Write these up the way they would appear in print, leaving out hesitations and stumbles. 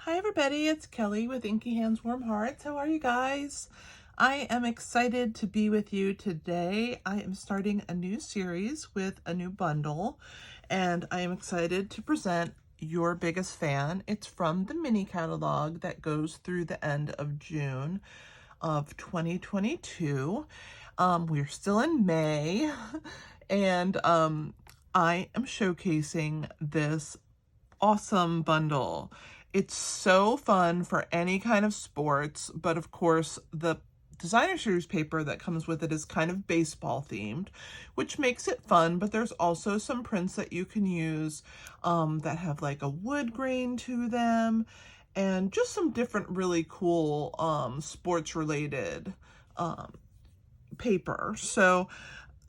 Hi everybody, it's Kelly with Inky Hands Warm Hearts. How are you guys? I am excited to be with you today. I am starting a new series with a new bundle, and I am excited to present Your Biggest Fan. It's from the mini catalog that goes through the end of June of 2022. We're still in May, and I am showcasing this awesome bundle. It's so fun for any kind of sports, but of course the designer series paper that comes with it is kind of baseball themed, which makes it fun, but there's also some prints that you can use that have like a wood grain to them and just some different really cool sports related paper. So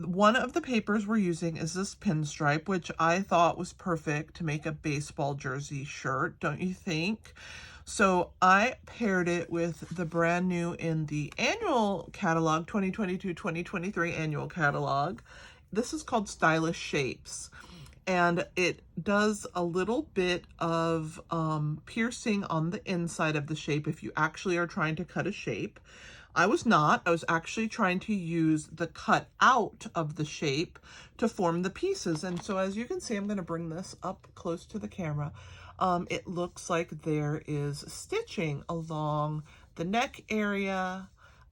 one of the papers we're using is this pinstripe, which I thought was perfect to make a baseball jersey shirt, don't you think? So I paired it with the brand new in the annual catalog, 2022-2023 annual catalog. This is called Stylish Shapes, and it does a little bit of piercing on the inside of the shape if you actually are trying to cut a shape. I was not. I was actually trying to use the cut out of the shape to form the pieces. And so as you can see, I'm going to bring this up close to the camera. It looks like there is stitching along the neck area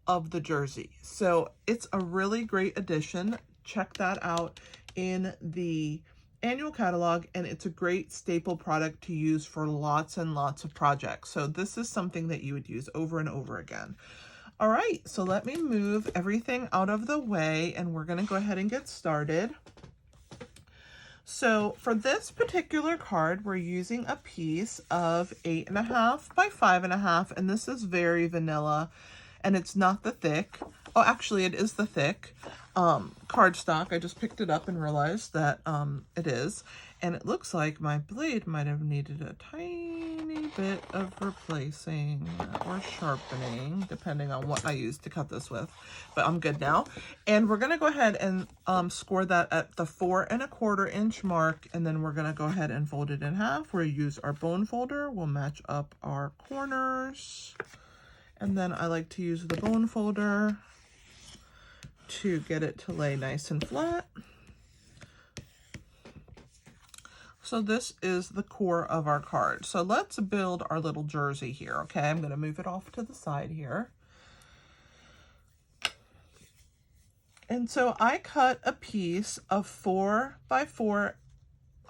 of the jersey. So it's a really great addition. Check that out in the annual catalog, and it's a great staple product to use for lots and lots of projects. So this is something that you would use over and over again. All right, so let me move everything out of the way and we're gonna go ahead and get started. So for this particular card, we're using a piece of 8.5 by 5.5, and this is very vanilla, and it's not the thick. Oh, actually it is the thick cardstock. I just picked it up and realized that it is. And it looks like my blade might have needed a tiny bit of replacing or sharpening, depending on what I used to cut this with. But I'm good now. And we're going to go ahead and score that at the 4 1/4 inch mark. And then we're going to go ahead and fold it in half. We'll use our bone folder. We'll match up our corners. And then I like to use the bone folder to get it to lay nice and flat. So this is the core of our card. So let's build our little jersey here, okay? I'm going to move it off to the side here. And so I cut a piece of 4 by 5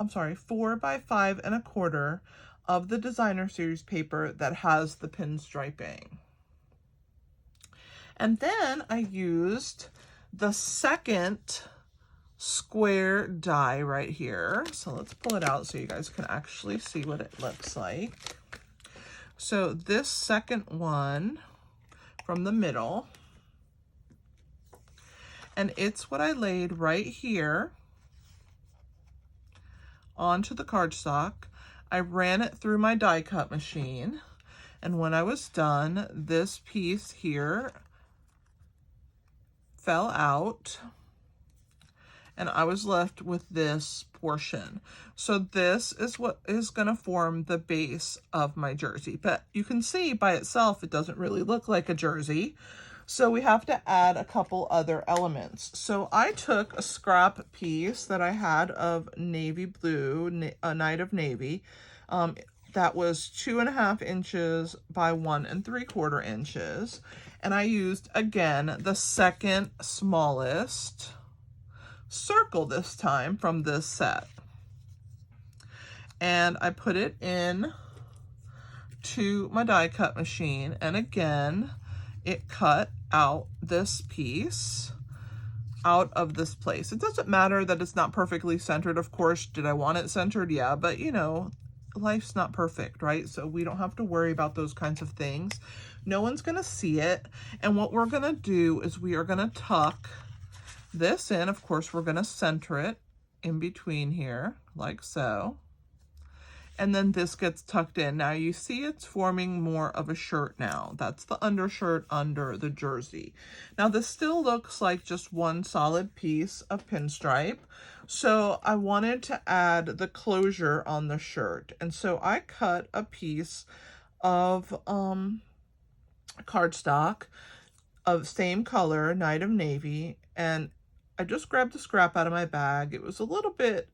1/4 of the designer series paper that has the pinstriping. And then I used the second square die right here. So let's pull it out so you guys can actually see what it looks like. So this second one from the middle, and it's what I laid right here onto the cardstock. I ran it through my die cut machine, and when I was done, this piece here fell out, and I was left with this portion. So this is what is going to form the base of my jersey. But you can see by itself, it doesn't really look like a jersey. So we have to add a couple other elements. So I took a scrap piece that I had of navy blue, a Night of Navy, that was 2.5 inches by 1 3/4 inches. And I used, again, the second smallest circle this time from this set. And I put it in to my die cut machine. And again, it cut out this piece out of this place. It doesn't matter that it's not perfectly centered. Of course, did I want it centered? Yeah, but you know, life's not perfect, right? So we don't have to worry about those kinds of things. No one's gonna see it. And what we're gonna do is we are gonna tuck this in. Of course, we're gonna center it in between here, like so. And then this gets tucked in. Now you see it's forming more of a shirt now. That's the undershirt under the jersey. Now this still looks like just one solid piece of pinstripe. So I wanted to add the closure on the shirt. And so I cut a piece of cardstock of same color, Night of Navy, and I just grabbed a scrap out of my bag. It was a little bit,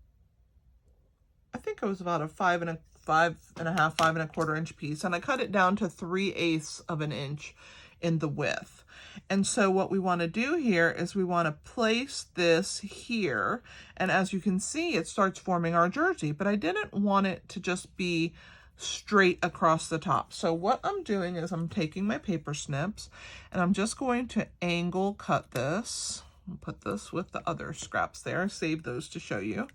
I think it was about a 5.5, 5.25 inch piece, and I cut it down to 3/8 of an inch in the width. And so what we want to do here is we want to place this here, and as you can see, it starts forming our jersey, but I didn't want it to just be straight across the top. So what I'm doing is I'm taking my paper snips and I'm just going to angle cut this. I'll put this with the other scraps there, save those to show you.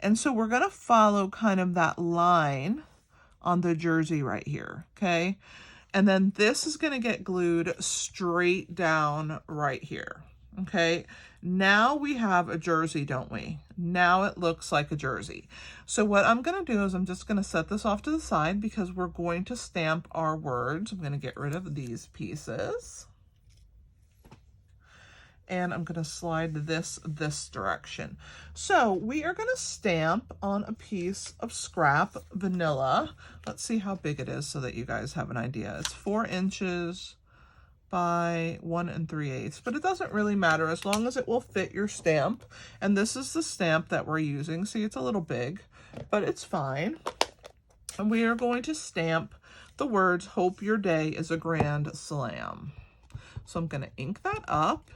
And so we're going to follow kind of that line on the jersey right here, okay? And then this is going to get glued straight down right here, okay? Now we have a jersey, don't we? Now it looks like a jersey. So what I'm going to do is I'm just going to set this off to the side because we're going to stamp our words. I'm going to get rid of these pieces. And I'm going to slide this direction. So we are going to stamp on a piece of scrap vanilla. Let's see how big it is so that you guys have an idea. It's 4 inches by 1 3/8, but it doesn't really matter as long as it will fit your stamp. And this is the stamp that we're using. See, it's a little big, but it's fine. And we are going to stamp the words, "Hope your day is a grand slam." So I'm going to ink that up.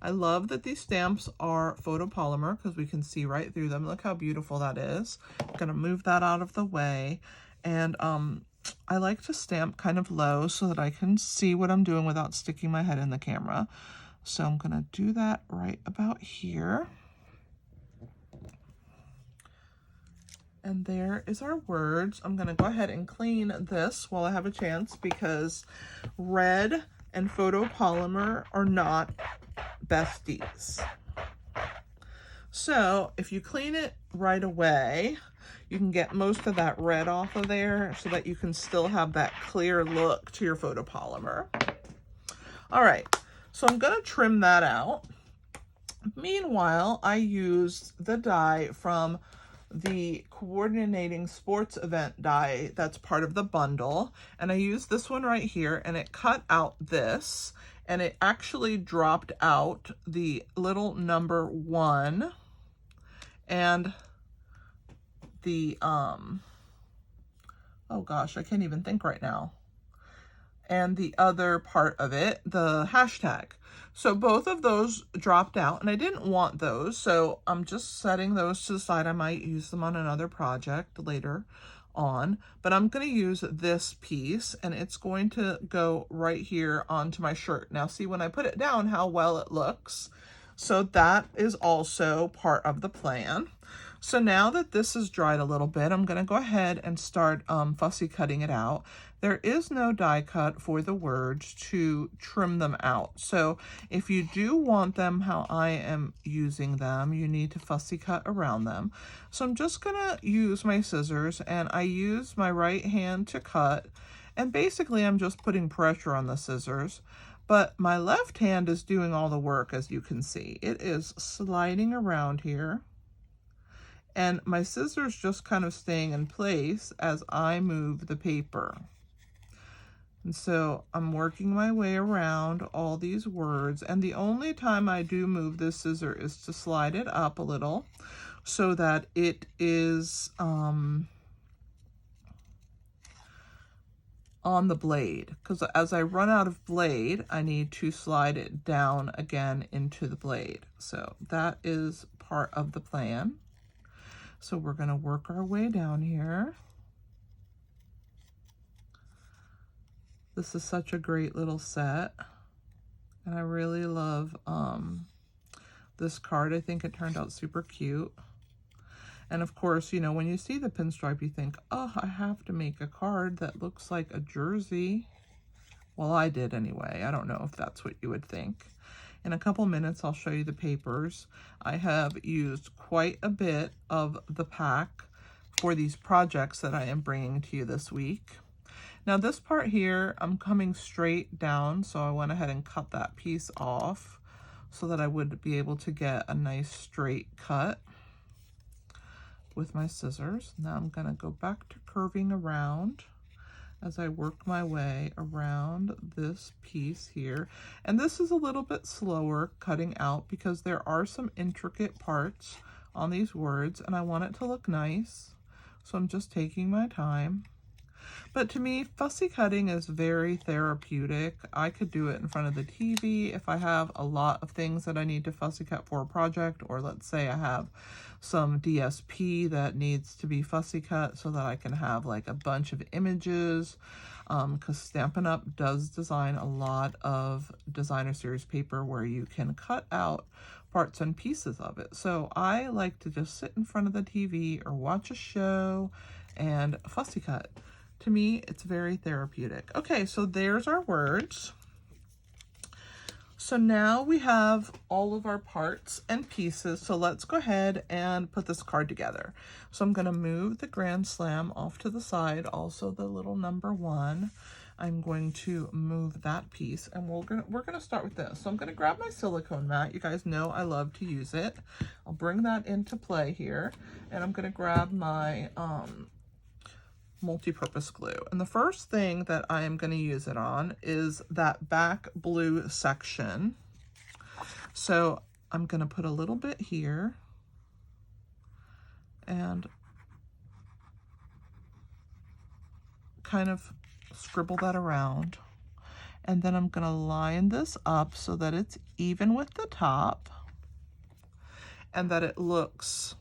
I love that these stamps are photopolymer because we can see right through them. Look how beautiful that is. I'm going to move that out of the way. And I like to stamp kind of low so that I can see what I'm doing without sticking my head in the camera. So I'm going to do that right about here. And there is our words. I'm going to go ahead and clean this while I have a chance because red and photopolymer are not besties. So if you clean it right away, you can get most of that red off of there so that you can still have that clear look to your photopolymer. All right, so I'm going to trim that out. Meanwhile, I used the die from the coordinating sports event die that's part of the bundle, and I used this one right here, and it cut out this, and it actually dropped out the little number 1 and the oh gosh, I can't even think right now, and the other part of it, the hashtag. So both of those dropped out, and I didn't want those, so I'm just setting those to the side. I might use them on another project later on, but I'm going to use this piece, and it's going to go right here onto my shirt. Now see, when I put it down, how well it looks. So that is also part of the plan. So now that this is dried a little bit, I'm going to go ahead and start fussy cutting it out. There is no die cut for the words to trim them out. So if you do want them how I am using them, you need to fussy cut around them. So I'm just going to use my scissors, and I use my right hand to cut. And basically I'm just putting pressure on the scissors. But my left hand is doing all the work, as you can see. It is sliding around here. And my scissors just kind of staying in place as I move the paper. And so I'm working my way around all these words. And the only time I do move this scissor is to slide it up a little so that it is on the blade. Because as I run out of blade, I need to slide it down again into the blade. So that is part of the plan. So we're going to work our way down here. This is such a great little set. And I really love this card. I think it turned out super cute. And of course, you know, when you see the pinstripe, you think, oh, I have to make a card that looks like a jersey. Well, I did anyway. I don't know if that's what you would think. In a couple minutes, I'll show you the papers. I have used quite a bit of the pack for these projects that I am bringing to you this week. Now this part here, I'm coming straight down, so I went ahead and cut that piece off so that I would be able to get a nice straight cut with my scissors. Now I'm going to go back to curving around, as I work my way around this piece here. And this is a little bit slower cutting out because there are some intricate parts on these words and I want it to look nice. So I'm just taking my time. But to me, fussy cutting is very therapeutic. I could do it in front of the TV if I have a lot of things that I need to fussy cut for a project, or let's say I have some DSP that needs to be fussy cut so that I can have like a bunch of images, because Stampin' Up! Does design a lot of designer series paper where you can cut out parts and pieces of it. So I like to just sit in front of the TV or watch a show and fussy cut. To me, it's very therapeutic. Okay, so there's our words. So now we have all of our parts and pieces. So let's go ahead and put this card together. So I'm going to move the Grand Slam off to the side, also the little number 1. I'm going to move that piece, and we're gonna start with this. So I'm gonna grab my silicone mat. You guys know I love to use it. I'll bring that into play here, and I'm gonna grab my multi-purpose glue. And the first thing that I am going to use it on is that back blue section. So I'm going to put a little bit here and kind of scribble that around. And then I'm going to line this up so that it's even with the top and that it looks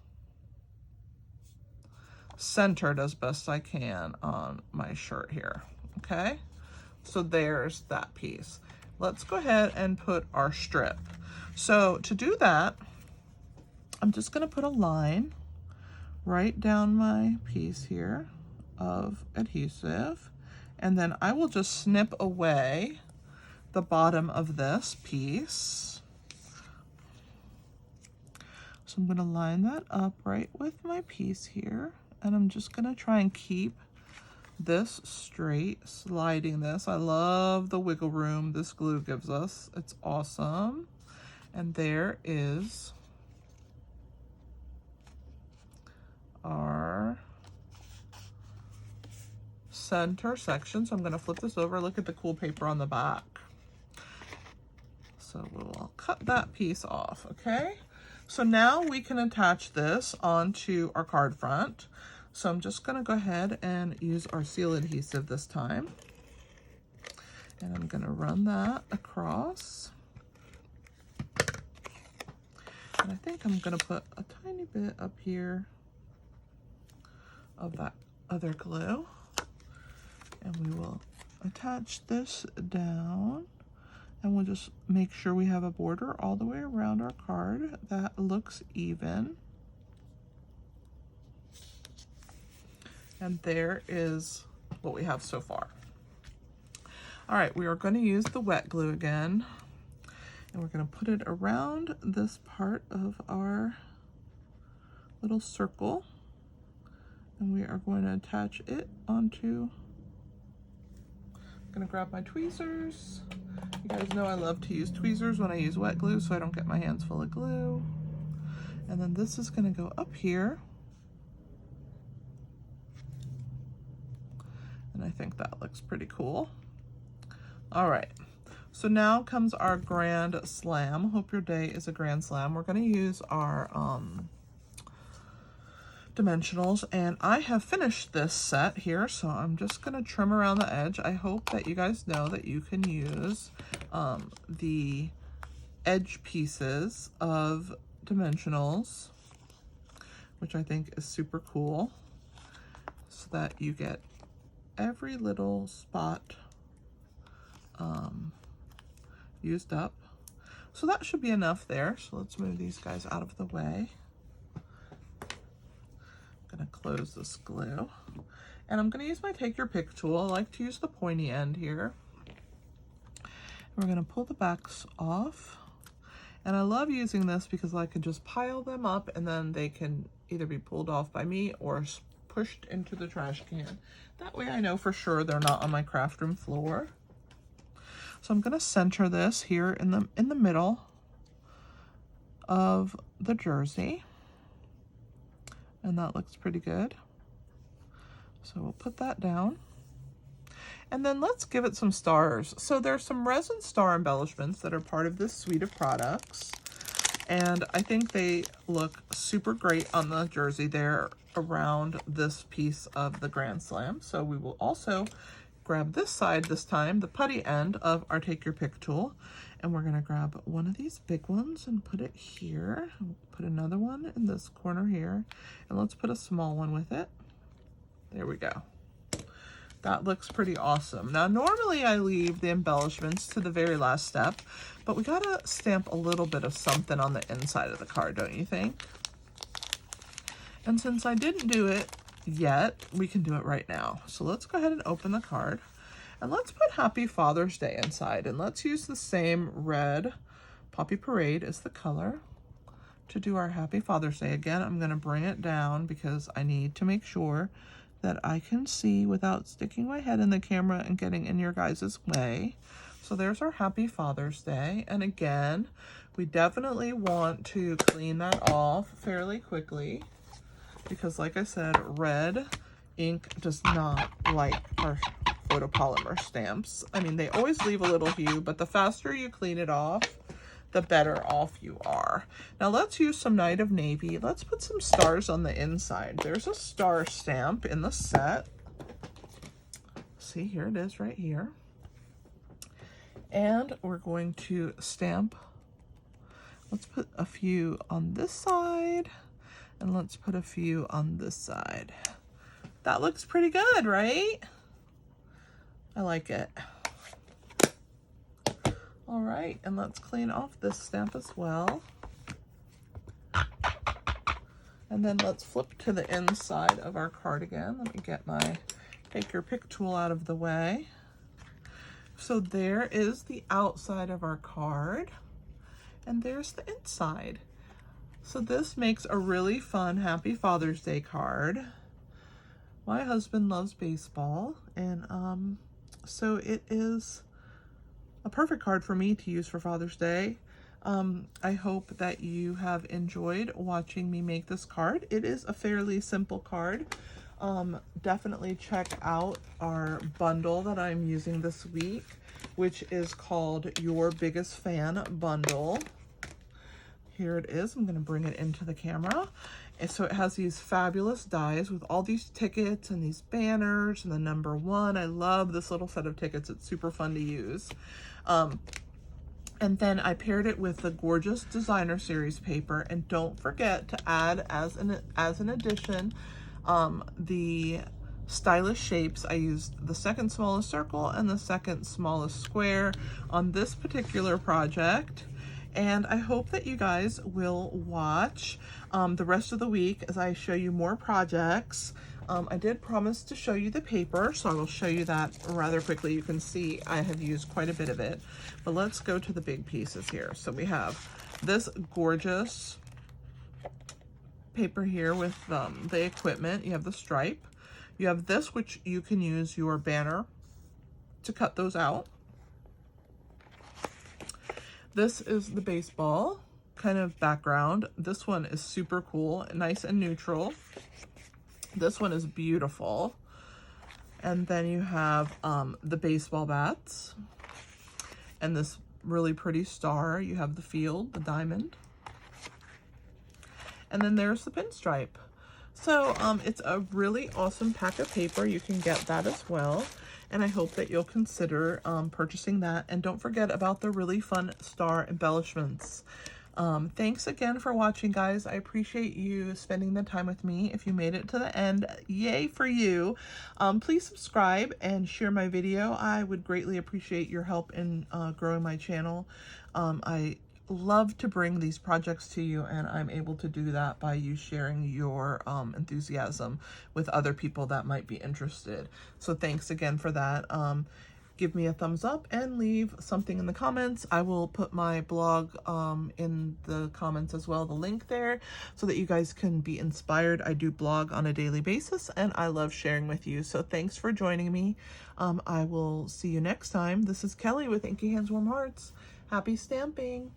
centered as best I can on my shirt here. Okay, so there's that piece. Let's go ahead and put our strip. So to do that, I'm just going to put a line right down my piece here of adhesive, and then I will just snip away the bottom of this piece. So I'm going to line that up right with my piece here. And I'm just gonna try and keep this straight, sliding this. I love the wiggle room this glue gives us. It's awesome. And there is our center section. So I'm gonna flip this over. Look at the cool paper on the back. So we'll cut that piece off, okay? So now we can attach this onto our card front. So I'm just going to go ahead and use our seal adhesive this time. And I'm going to run that across. And I think I'm going to put a tiny bit up here of that other glue. And we will attach this down. And we'll just make sure we have a border all the way around our card that looks even. And there is what we have so far. All right, we are going to use the wet glue again. And we're going to put it around this part of our little circle. And we are going to attach it onto, I'm going to grab my tweezers. You guys know I love to use tweezers when I use wet glue so I don't get my hands full of glue. And then this is going to go up here. And I think that looks pretty cool. All right, so now comes our Grand Slam. Hope your day is a Grand Slam. We're going to use our dimensionals, and I have finished this set here, so I'm just going to trim around the edge. I hope that you guys know that you can use the edge pieces of dimensionals, which I think is super cool, so that you get every little spot used up. So that should be enough there. So let's move these guys out of the way. I'm gonna close this glue. And I'm gonna use my Take Your Pick tool. I like to use the pointy end here. We're gonna pull the backs off. And I love using this because I can just pile them up and then they can either be pulled off by me or pushed into the trash can. That way I know for sure they're not on my craft room floor. So I'm going to center this here in the middle of the jersey. And that looks pretty good. So we'll put that down. And then let's give it some stars. So there's some resin star embellishments that are part of this suite of products. And I think they look super great on the jersey there around this piece of the Grand Slam. So we will also grab this side this time, the putty end of our Take Your Pick tool. And we're gonna grab one of these big ones and put it here. We'll put another one in this corner here. And let's put a small one with it. There we go. That looks pretty awesome. Now, normally I leave the embellishments to the very last step, but we gotta stamp a little bit of something on the inside of the card, don't you think? And since I didn't do it yet, we can do it right now. So let's go ahead and open the card. And let's put Happy Father's Day inside. And let's use the same red Poppy Parade as the color to do our Happy Father's Day. Again, I'm gonna bring it down because I need to make sure that I can see without sticking my head in the camera and getting in your guys' way. So there's our Happy Father's Day. And again, we definitely want to clean that off fairly quickly because, like I said, red ink does not like our photopolymer stamps. I mean, they always leave a little hue, but the faster you clean it off, the better off you are. Now let's use some Night of Navy. Let's put some stars on the inside. There's a star stamp in the set. See, here it is right here. And we're going to stamp. Let's put a few on this side and let's put a few on this side. That looks pretty good, right? I like it. All right, and let's clean off this stamp as well. And then let's flip to the inside of our card again. Let me get my Take Your Pick tool out of the way. So there is the outside of our card, and there's the inside. So this makes a really fun Happy Father's Day card. My husband loves baseball, and so it is a perfect card for me to use for Father's Day. I hope that you have enjoyed watching me make this card. It is a fairly simple card. Definitely check out our bundle that I'm using this week, which is called Your Biggest Fan Bundle. Here it is. I'm going to bring it into the camera. And so it has these fabulous dies with all these tickets and these banners and the number 1. I love this little set of tickets. It's super fun to use. And then I paired it with the gorgeous designer series paper. And don't forget to add as an addition the stylish shapes. I used the second smallest circle and the second smallest square on this particular project. And I hope that you guys will watch the rest of the week as I show you more projects. I did promise to show you the paper, so I will show you that rather quickly. You can see I have used quite a bit of it, but let's go to the big pieces here. So we have this gorgeous paper here with the equipment. You have the stripe. You have this, which you can use your banner to cut those out. This is the baseball kind of background. This one is super cool, nice and neutral. This one is beautiful. And then you have the baseball bats and this really pretty star. You have the field, the diamond. And then there's the pinstripe. So it's a really awesome pack of paper. You can get that as well. And I hope that you'll consider purchasing that. And don't forget about the really fun star embellishments. Thanks again for watching, guys. I appreciate you spending the time with me. If you made it to the end, yay for you. Please subscribe and share my video. I would greatly appreciate your help in growing my channel. I love to bring these projects to you, and I'm able to do that by you sharing your enthusiasm with other people that might be interested. So thanks again for that. Give me a thumbs up and leave something in the comments. I will put my blog in the comments as well, the link there, so that you guys can be inspired. I do blog on a daily basis, and I love sharing with you. So thanks for joining me. I will see you next time. This is Kelly with Inky Hands Warm Hearts. Happy stamping!